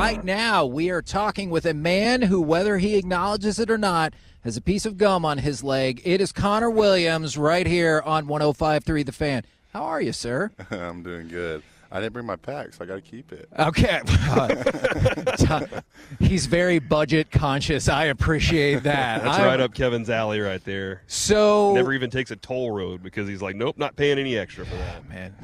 Right now, we are talking with a man who, whether he acknowledges it or not, has a piece of gum on his leg. It is Connor Williams right here on 105.3 The Fan. How are you, sir? I'm doing good. I didn't bring my pack, so I got to keep it. Okay. He's very budget conscious. I appreciate that. That's right up Kevin's alley right there. So never even takes a toll road because he's like, nope, not paying any extra for that. Man,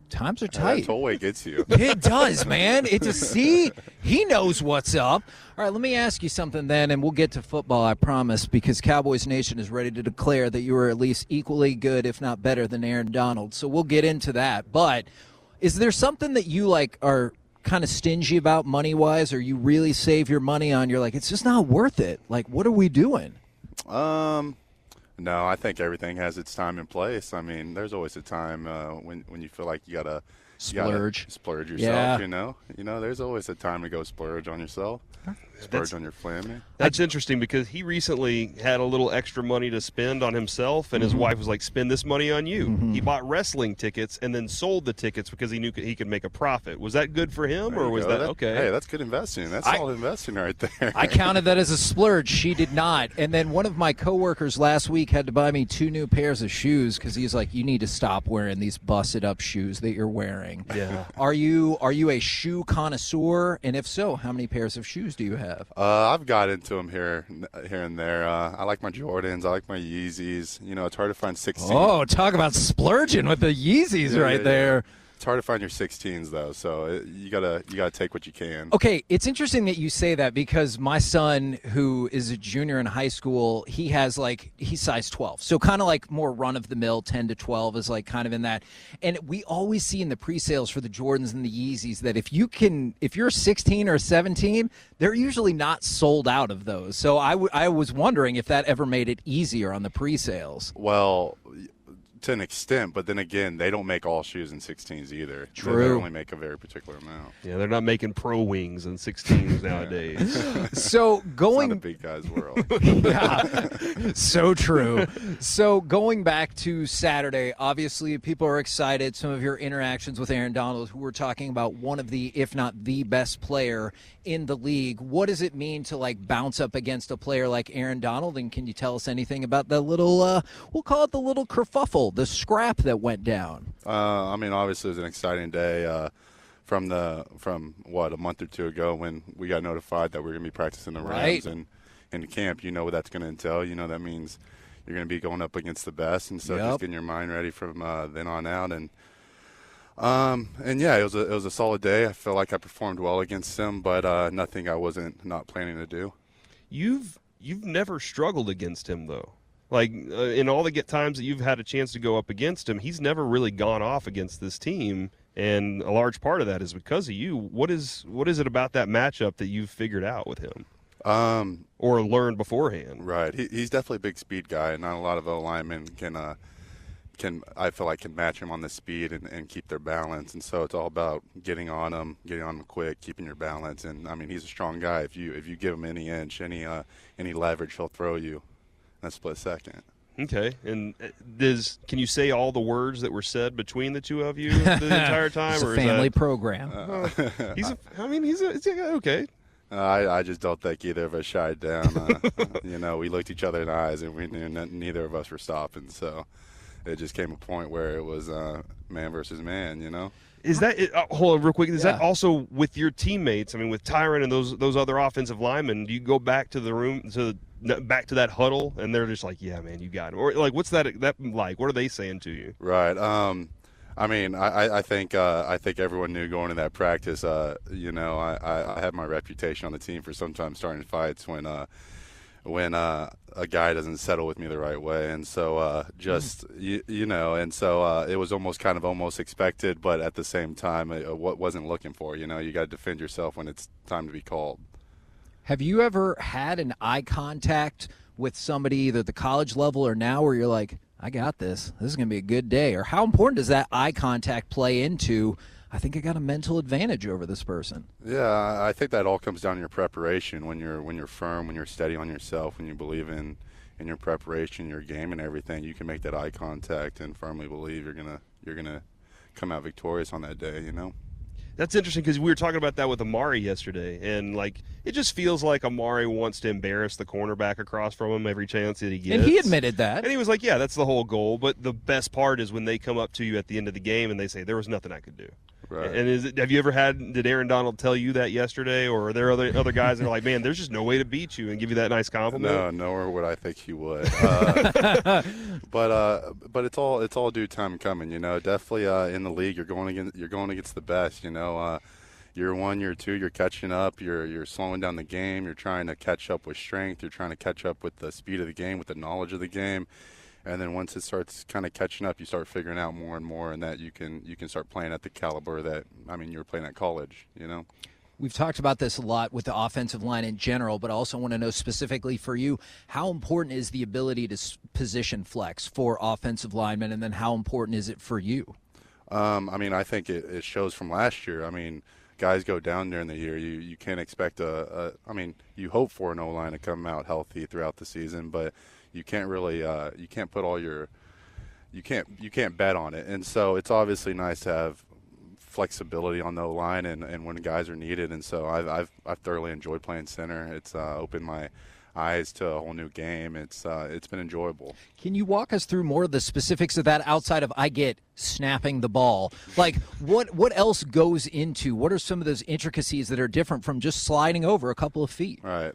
times are tight. That tollway gets you. It does, man. It's a see. He knows what's up. All right, let me ask you something then, and we'll get to football, I promise, because Cowboys Nation is ready to declare that you are at least equally good, if not better, than Aaron Donald. So we'll get into that. But is there something that you are kind of stingy about money-wise, or you really save your money on? You're like, it's just not worth it. Like, what are we doing? No, I think everything has its time and place. I mean, there's always a time when you feel like you gotta splurge yourself. Yeah. You know, there's always a time to go splurge on yourself. Splurge on your family. That's interesting because he recently had a little extra money to spend on himself, and his wife was like, spend this money on you. He bought wrestling tickets and then sold the tickets because he knew he could make a profit. Was that good for him, or was that okay? Hey, that's good investing. That's solid investing right there. I counted that as a splurge. She did not. And then one of my coworkers last week had to buy me 2 new pairs of shoes because he's like, you need to stop wearing these busted-up shoes that you're wearing. Yeah. Are you a shoe connoisseur? And if so, how many pairs of shoes do you have? I've got into them here and there. I like my Jordans. I like my Yeezys. You know, it's hard to find 16. Oh, talk about splurging with the Yeezys there. It's hard to find your 16s though, so you gotta take what you can. Okay, it's interesting that you say that because my son, who is a junior in high school, he's size 12, so kind of like more run of the mill. 10 to 12 is like kind of in that, and we always see in the pre-sales for the Jordans and the Yeezys that if you're 16 or 17, they're usually not sold out of those. So I was wondering if that ever made it easier on the pre-sales. Well, to an extent, but then again, they don't make all shoes in 16s either. True. They only make a very particular amount. Yeah, they're not making pro wings in 16s nowadays. So going, it's not a big guy's world. Yeah, so true. So going back to Saturday, obviously people are excited. Some of your interactions with Aaron Donald, who we're talking about one of the, if not the best player in the league. What does it mean to bounce up against a player like Aaron Donald? And can you tell us anything about the little, we'll call it the little kerfuffle, the scrap that went down? I mean, obviously it was an exciting day from a month or two ago when we got notified that we're going to be practicing the Rams and in camp. You know what that's going to entail. You know that means you're going to be going up against the best, and so just getting your mind ready from then on out. And yeah, it was a solid day. I feel like I performed well against him, but nothing I wasn't not planning to do. You've never struggled against him though. In all the times that you've had a chance to go up against him, he's never really gone off against this team, and a large part of that is because of you. What is it about that matchup that you've figured out with him, or learned beforehand? Right, he's definitely a big speed guy, and not a lot of linemen can match him on the speed and keep their balance. And so it's all about getting on him quick, keeping your balance. And I mean, he's a strong guy. If you give him any inch, any leverage, he'll throw you in a split second. Okay, and can you say all the words that were said between the two of you the entire time? It's a family program. He's okay. I just don't think either of us shied down. We looked each other in the eyes, and we knew neither of us were stopping. So it just came a point where it was man versus man. Is that hold on real quick? Is that also with your teammates? I mean, with Tyron and those other offensive linemen, do you go back to the room back to that huddle, and they're just like, "Yeah, man, you got him," or what's that like? What are they saying to you? Right. I mean, I think everyone knew going to that practice. I had my reputation on the team for sometimes starting fights when a guy doesn't settle with me the right way, and so it was almost expected, but at the same time, what wasn't looking for. You got to defend yourself when it's time to be called. Have you ever had an eye contact with somebody either at the college level or now where you're like, I got this. This is going to be a good day? Or how important does that eye contact play into, I think I got a mental advantage over this person? Yeah, I think that all comes down to your preparation. When you're firm, when you're steady on yourself, when you believe in your preparation, your game and everything, you can make that eye contact and firmly believe you're gonna come out victorious on that day, That's interesting because we were talking about that with Amari yesterday, and like it just feels like Amari wants to embarrass the cornerback across from him every chance that he gets. And he admitted that. And he was like, "Yeah, that's the whole goal." But the best part is when they come up to you at the end of the game and they say, "There was nothing I could do." Right. And have you ever did Aaron Donald tell you that yesterday, or are there other guys that are like, "Man, there's just no way to beat you," and give you that nice compliment? No, nor would I think he would. But it's all due time coming. Definitely in the league, you're going against the best. Year 1, year 2, you're catching up. You're slowing down the game. You're trying to catch up with strength. You're trying to catch up with the speed of the game, with the knowledge of the game. And then once it starts kind of catching up, you start figuring out more and more, and that you can start playing at the caliber that you were playing at college. We've talked about this a lot with the offensive line in general, but I also want to know specifically for you, how important is the ability to position flex for offensive linemen, and then how important is it for you? I think it shows from last year. Guys go down during the year. You can't expect you hope for an O-line to come out healthy throughout the season, but you can't really you can't put all your you can't bet on it. And so it's obviously nice to have flexibility on the O-line and when guys are needed. And so I've thoroughly enjoyed playing center. It's opened my eyes to a whole new game. It's been enjoyable. Can you walk us through more of the specifics of that outside of I get snapping the ball? Like what else goes into? What are some of those intricacies that are different from just sliding over a couple of feet? Right.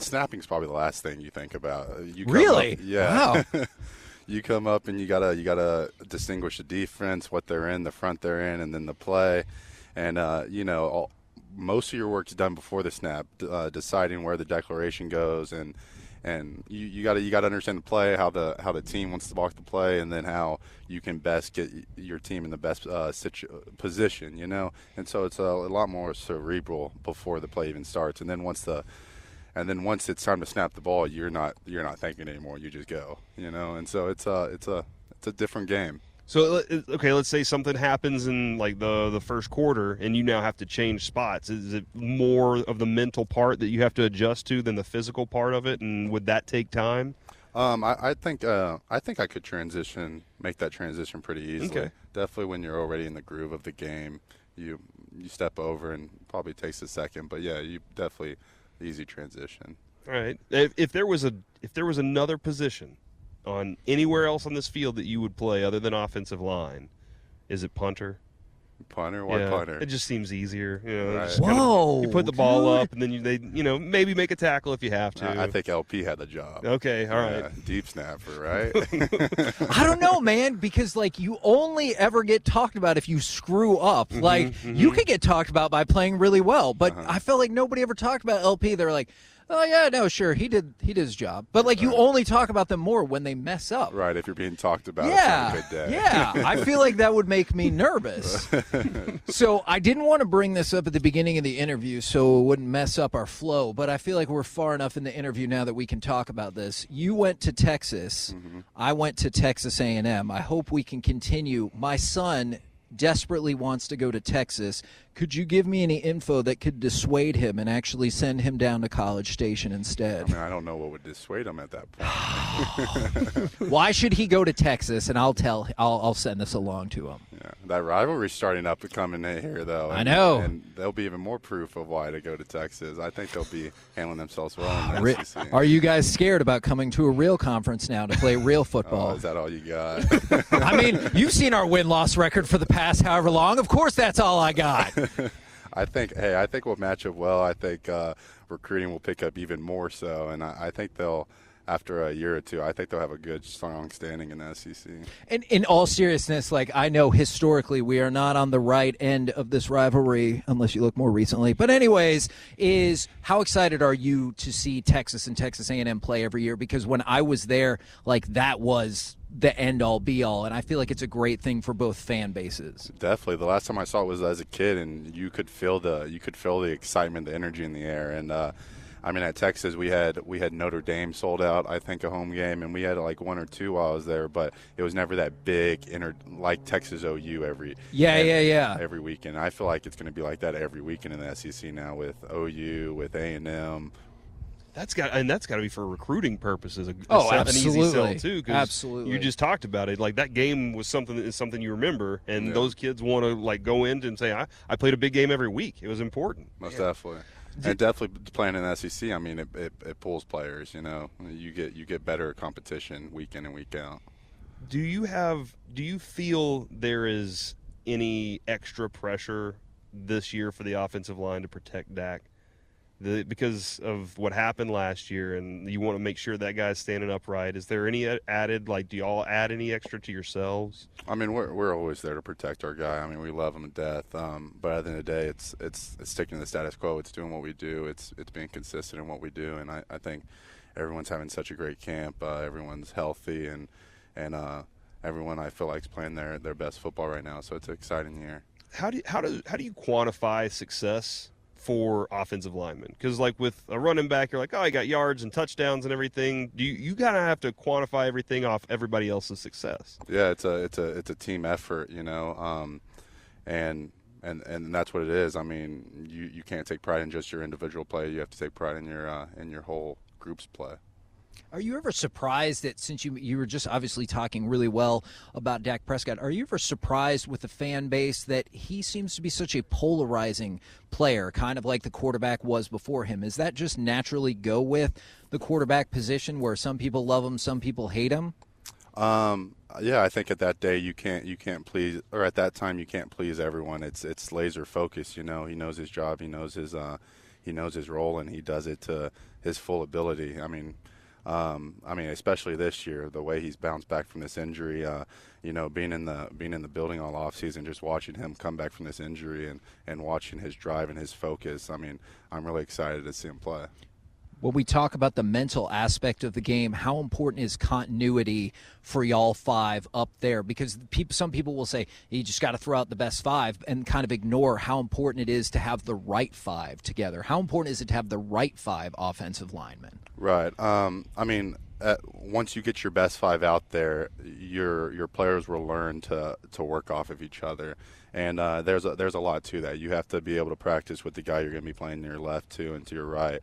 Snapping's probably the last thing you think about. Really? Yeah. Wow. You come up and you gotta distinguish the defense, what they're in, the front they're in, and then the play, and most of your work's done before the snap, deciding where the declaration goes, and you got to understand the play, how the team wants to block the play, and then how you can best get your team in the best position, And so it's a lot more cerebral before the play even starts, and then once it's time to snap the ball, you're not thinking anymore. You just go, And so it's a different game. So, okay, let's say something happens in like the first quarter and you now have to change spots. Is it more of the mental part that you have to adjust to than the physical part of it, and would that take time? I think I could make that transition pretty easily. Okay. Definitely when you're already in the groove of the game, you step over and probably takes a second, but yeah, you definitely easy transition. All right. If there was another position on anywhere else on this field that you would play other than offensive line, is it punter? Punter? Why punter? It just seems easier. Right. Whoa! You put the ball up, and then they maybe make a tackle if you have to. I think LP had the job. Okay, all right. Deep snapper, right? I don't know, man, because you only ever get talked about if you screw up. You could get talked about by playing really well, but I felt like nobody ever talked about LP. They're like, oh yeah, no, sure, he did his job, but you only talk about them more when they mess up. Right, if you're being talked about. Yeah, it's not a good day. yeah. I feel like that would make me nervous. So I didn't want to bring this up at the beginning of the interview so it wouldn't mess up our flow, but I feel like we're far enough in the interview now that we can talk about this. You went to Texas. Mm-hmm. I went to Texas A&M. I hope we can continue. My son desperately wants to go to Texas. Could you give me any info that could dissuade him and actually send him down to College Station instead? I don't know what would dissuade him at that point. Why should he go to Texas? And I'll send this along to him. Yeah, that rivalry's starting up to come in here, though. I know. And there'll be even more proof of why to go to Texas. I think they'll be handling themselves well in the SEC. Are you guys scared about coming to a real conference now to play real football? Oh, is that all you got? You've seen our win-loss record for the past however long. Of course that's all I got. I think we'll match up well. I think recruiting will pick up even more so, and I think they'll, after a year or two, I think they'll have a good, strong standing in the SEC. And in all seriousness, I know historically we are not on the right end of this rivalry, unless you look more recently. But anyways, how excited are you to see Texas and Texas A&M play every year? Because when I was there, that was the end-all, be-all, and I feel like it's a great thing for both fan bases. Definitely. The last time I saw it was as a kid, and you could feel the excitement, the energy in the air. And at Texas, we had Notre Dame sold out, I think, a home game, and we had one or two while I was there, but it was never that big, like Texas OU every weekend. I feel like it's going to be like that every weekend in the SEC now with OU, with A&M. That's got to be for recruiting purposes. An absolutely. easy sell too. Absolutely. You just talked about it. Like that game was something you remember, and those kids want to like go in and say, I played a big game every week. It was important. Most definitely. And definitely playing in the SEC. I mean, it pulls players. You get better competition week in and week out. Do you feel there is any extra pressure this year for the offensive line to protect Dak? Because of what happened last year, and you want to make sure that guy's standing upright. Is there any added, like, do y'all add any extra to yourselves? I mean, we're always there to protect our guy. I mean, we love him to death. But at the end of the day, it's sticking to the status quo. It's doing what we do. It's being consistent in what we do. And I think everyone's having such a great camp. Everyone's healthy, and everyone I feel like is playing their best football right now. So it's an exciting year. How do you quantify success for offensive linemen? Because like with a running back, you're like, oh, he got yards and touchdowns and everything. You kind of have to quantify everything off everybody else's success. Yeah, it's a team effort, and that's what it is. I mean, you can't take pride in just your individual play. You have to take pride in your whole group's play. Are you ever surprised that, since you were just obviously talking really well about Dak Prescott, are you ever surprised with the fan base that he seems to be such a polarizing player, kind of like the quarterback was before him? Is that just naturally go with the quarterback position where some people love him, some people hate him? Yeah, I think at that day you can't please, or at that time you can't please everyone. It's laser focused. He knows his job, he knows his role, and he does it to his full ability. I mean, especially this year, the way he's bounced back from this injury, being in the building all off season, just watching him come back from this injury and watching his drive and his focus. I mean, I'm really excited to see him play. When we talk about the mental aspect of the game, how important is continuity for y'all five up there? Because some people will say you just got to throw out the best five and kind of ignore how important it is to have the right five together. How important is it to have the right five offensive linemen? Right. I mean, once you get your best five out there, your players will learn to work off of each other. And there's a lot to that. You have to be able to practice with the guy you're going to be playing to your left to and to your right.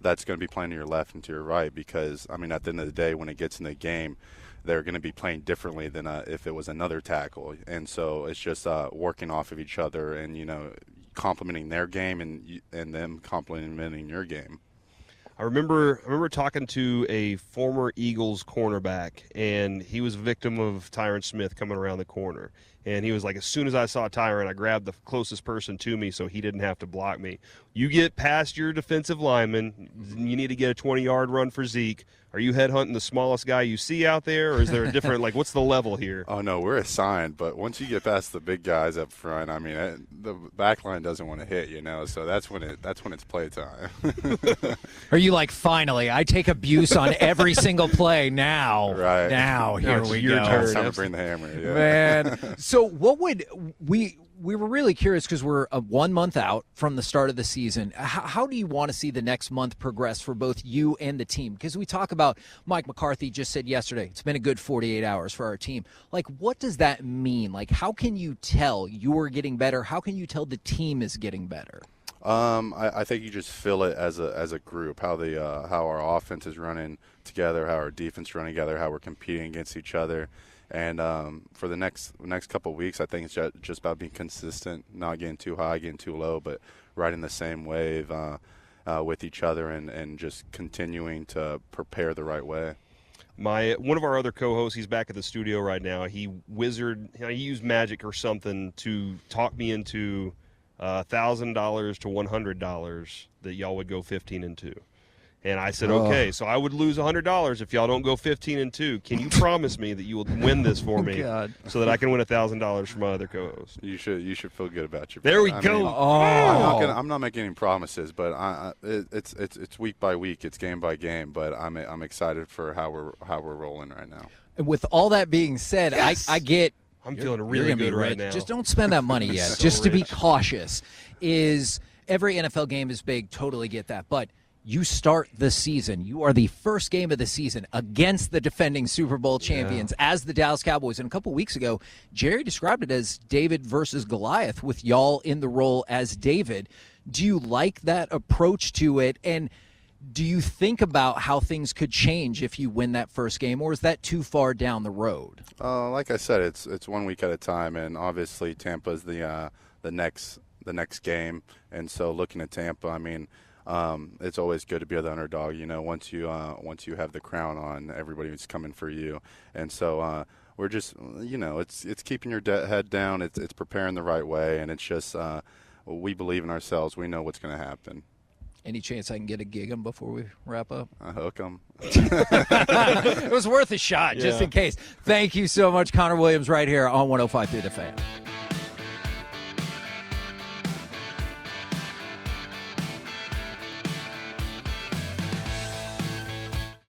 That's going to be playing to your left and to your right, because, I mean, at the end of the day, when it gets in the game, they're going to be playing differently than if it was another tackle. And so it's just working off of each other and, complementing their game and them complementing your game. I remember talking to a former Eagles cornerback, and he was a victim of Tyron Smith coming around the corner. And he was like, as soon as I saw Tyron, I grabbed the closest person to me so he didn't have to block me. You get past your defensive lineman, you need to get a 20-yard run for Zeke. Are you headhunting the smallest guy you see out there, or is there a different, like, what's the level here? Oh, no, we're assigned. But once you get past the big guys up front, I mean, the back line doesn't want to hit, so that's when it's playtime. Are you like, finally, I take abuse on every single play now? Right. Now, here we go. It's time to bring the hammer. Yeah. Man. So what would we were really curious, because we're 1 month out from the start of the season. How do you want to see the next month progress for both you and the team? Because we talk about, Mike McCarthy just said yesterday, it's been a good 48 hours for our team. Like, what does that mean? Like, how can you tell you're getting better? How can you tell the team is getting better? I think you just feel it as a group, how our offense is running together, how our defense is running together, how we're competing against each other. And for the next couple of weeks, I think it's just about being consistent, not getting too high, getting too low, but riding the same wave with each other and just continuing to prepare the right way. One of our other co-hosts, he's back at the studio right now. He used magic or something to talk me into $1,000 to $100 that y'all would go 15-2. And I said, okay, so I would lose $100 if y'all don't go 15-2. Can you promise me that you will win this for me so that I can win $1,000 from my other co-host? You should feel good about your. There we go. I'm not making any promises, but it's week by week, it's game by game. But I'm excited for how we're rolling right now. And with all that being said, yes! I get. I'm feeling really good right now. Just don't spend that money yet. Just to be cautious. Every NFL game is big. Totally get that, but. You start the season. You are the first game of the season against the defending Super Bowl champions as the Dallas Cowboys. And a couple weeks ago, Jerry described it as David versus Goliath with y'all in the role as David. Do you like that approach to it? And Do you think about how things could change if you win that first game, or is that too far down the road? Like I said, it's 1 week at a time, and obviously Tampa's the next game, and so looking at Tampa, I mean, it's always good to be the underdog. You know, once you have the crown on, everybody's coming for you, and so we're just, you know, it's keeping your head down, it's preparing the right way, and it's just we believe in ourselves. We know what's going to happen. Any chance I can get a gig 'em before we wrap up? I hook 'em. It was worth a shot, just in case. Thank you so much, Connor Williams, right here on 105.3 The Fan.